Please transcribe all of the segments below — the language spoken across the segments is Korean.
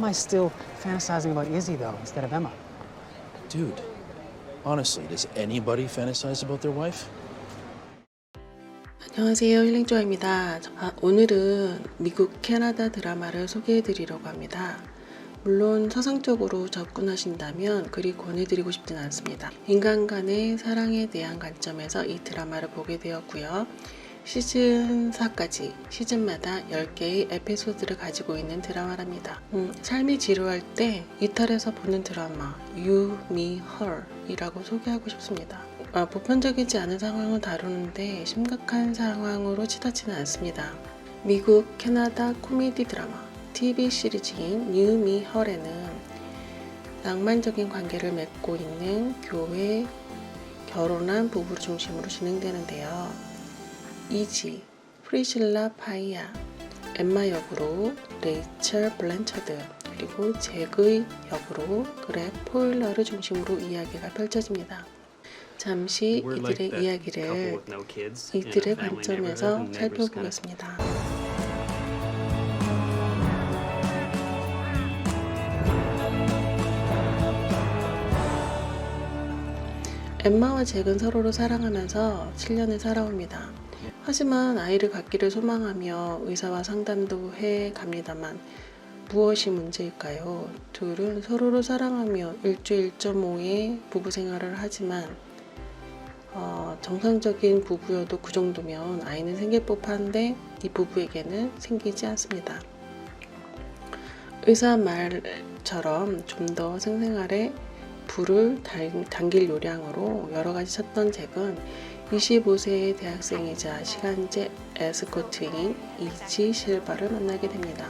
am I still fantasizing about Izzy, though, instead of Emma? Dude, honestly, does anybody fantasize about their wife? 안녕하세요, 힐링조아입니다. 오늘은 미국 캐나다 드라마를 소개해 드리려고 합니다. 물론 서상적으로 접근하신다면 그리 권해드리고 싶진 않습니다. 인간 간의 사랑에 대한 관점에서 이 드라마를 보게 되었고요. 시즌 4까지 시즌마다 10개의 에피소드를 가지고 있는 드라마랍니다. 삶이 지루할 때 이탈해서 보는 드라마 You, Me, Her 이라고 소개하고 싶습니다. 보편적이지 않은 상황을 다루는데 심각한 상황으로 치닫지는 않습니다. 미국, 캐나다 코미디 드라마 TV 시리즈인 You, Me, Her에는 낭만적인 관계를 맺고 있는 교회, 결혼한 부부를 중심으로 진행되는데요. 이지, 프리실라 파이아, 엠마 역으로 레이첼 블랜처드, 그리고 잭의 역으로 그렉 포일러를 중심으로 이야기가 펼쳐집니다. 잠시 이들의 이야기를 이들의 관점에서 살펴보겠습니다. 엠마와 잭은 서로를 사랑하면서 7년을 살아옵니다. 하지만 아이를 갖기를 소망하며 의사와 상담도 해 갑니다만 무엇이 문제일까요? 둘은 서로를 사랑하며 일주일 1.5의 부부 생활을 하지만 정상적인 부부여도 그 정도면 아이는 생길 법한데 이 부부에게는 생기지 않습니다. 의사 말처럼 좀 더 생생하게 불을 당길 요량으로 여러가지 찾던 잭은 25세의 대학생이자 시간제 에스코트인 이지 실바를 만나게 됩니다.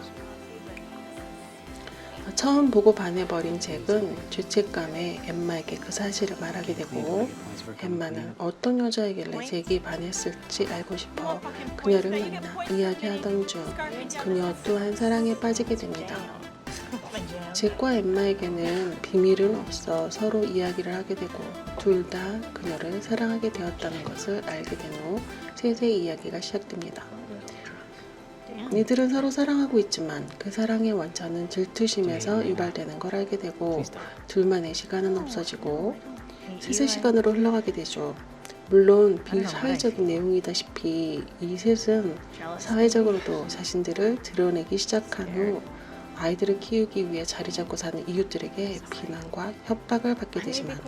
처음 보고 반해버린 잭은 죄책감에 엠마에게 그 사실을 말하게 되고 엠마는 어떤 여자이길래 잭이 반했을지 알고 싶어 그녀를 만나 이야기하던 중 그녀 또한 사랑에 빠지게 됩니다. 잭과 엠마에게는 비밀은 없어 서로 이야기를 하게 되고 둘 다 그녀를 사랑하게 되었다는 것을 알게 된 후 셋의 이야기가 시작됩니다. 이들은 서로 사랑하고 있지만 그 사랑의 원천은 질투심에서 유발되는 걸 알게 되고 둘만의 시간은 없어지고 셋의 시간으로 흘러가게 되죠. 물론 비사회적인 내용이다시피 이 셋은 사회적으로도 자신들을 드러내기 시작한 후 아이들을 키우기 위해 자리 잡고 사는 이웃들에게 비난과 협박을 받게 되지만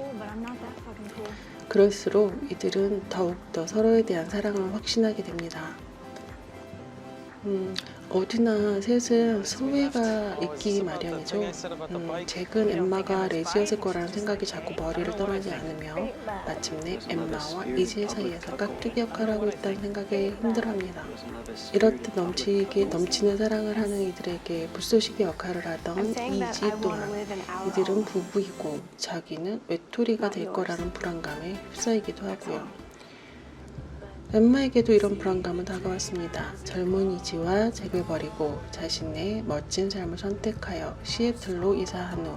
그럴수록 이들은 더욱더 서로에 대한 사랑을 확신하게 됩니다. 어디나 셋은 소외가 있기 마련이죠. 잭은 엠마가 레지였을 거라는 생각이 자꾸 머리를 떠나지 않으며 마침내 엠마와 이지 사이에서 깍두기 역할을 하고 있다는 생각에 힘들어합니다. 이렇듯 넘치는 사랑을 하는 이들에게 불쏘시개 역할을 하던 이지 또한 이들은 부부이고 자기는 외톨이가 될 거라는 불안감에 휩싸이기도 하고요. 엠마에게도 이런 불안감은 다가왔습니다. 젊은 이지와 잭을 버리고 자신의 멋진 삶을 선택하여 시애틀로 이사한 후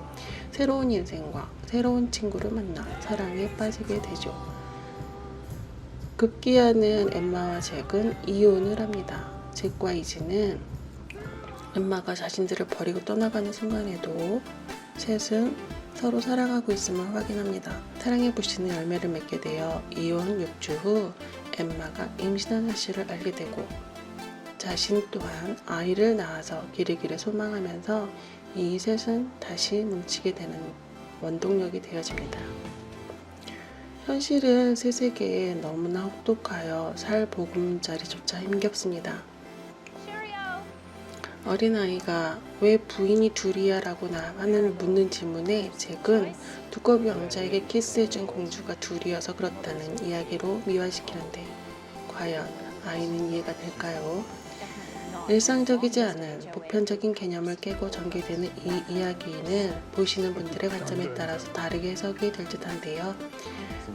새로운 인생과 새로운 친구를 만나 사랑에 빠지게 되죠. 급기야는 엠마와 잭은 이혼을 합니다. 잭과 이지는 엠마가 자신들을 버리고 떠나가는 순간에도 셋은 서로 사랑하고 있음을 확인합니다. 사랑의 불씨는 열매를 맺게 되어 이혼 6주 후 엠마가 임신한 사실을 알게 되고 자신 또한 아이를 낳아서 기르기를 소망하면서 이 셋은 다시 뭉치게 되는 원동력이 되어집니다. 현실은 셋에게 너무나 혹독하여 살 보금자리조차 힘겹습니다. 어린아이가 왜 부인이 둘이야 라고 나만을 묻는 질문에 잭은 두꺼비 왕자에게 키스해준 공주가 둘이어서 그렇다는 이야기로 미화시키는데 과연 아이는 이해가 될까요? 일상적이지 않은 보편적인 개념을 깨고 전개되는 이 이야기는 보시는 분들의 관점에 따라서 다르게 해석이 될 듯한데요.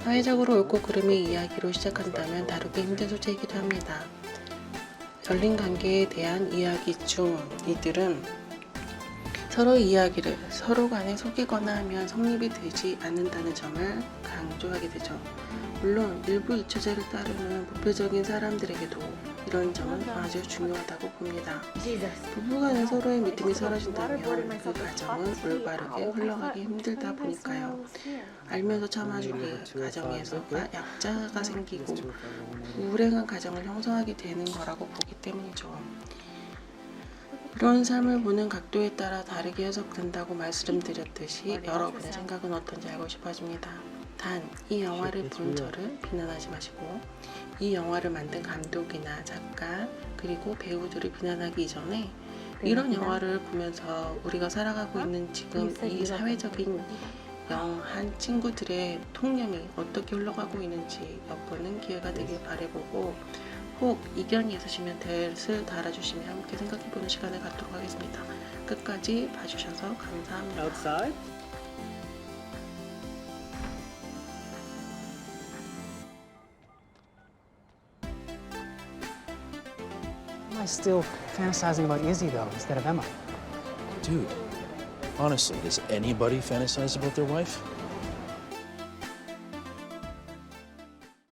사회적으로 옳고 그름의 이야기로 시작한다면 다루기 힘든 소재이기도 합니다. 열린 관계에 대한 이야기 중 이들은 서로의 이야기를 서로 간에 속이거나 하면 성립이 되지 않는다는 점을 강조하게 되죠. 물론 일부 이초제를 따르는 보편적인 사람들에게도 이런 점은 아주 중요하다고 봅니다. 부부간에 서로의 믿음이 사라진다면 그 가정은 올바르게 흘러가기 힘들다 보니까요. 알면서 참아주기, 가정에서가 약자가 생기고 불행한 가정을 형성하게 되는 거라고 보기 때문이죠. 이런 삶을 보는 각도에 따라 다르게 해석된다고 말씀드렸듯이 여러분의 생각은 어떤지 알고 싶어집니다. 단, 이 영화를 본 저를 비난하지 마시고 이 영화를 만든 감독이나 작가 그리고 배우들을 비난하기 이전에 이런 영화를 보면서 우리가 살아가고 있는 지금 이 사회적인 영한 친구들의 통념이 어떻게 흘러가고 있는지 엿보는 기회가 되길 바라보고 혹 이견이 있으시면 댓을 달아주시면 함께 생각해보는 시간을 갖도록 하겠습니다. 끝까지 봐주셔서 감사합니다. Outside? Why am I still fantasizing about Izzy, though, instead of Emma? Dude, honestly, does anybody fantasize about their wife?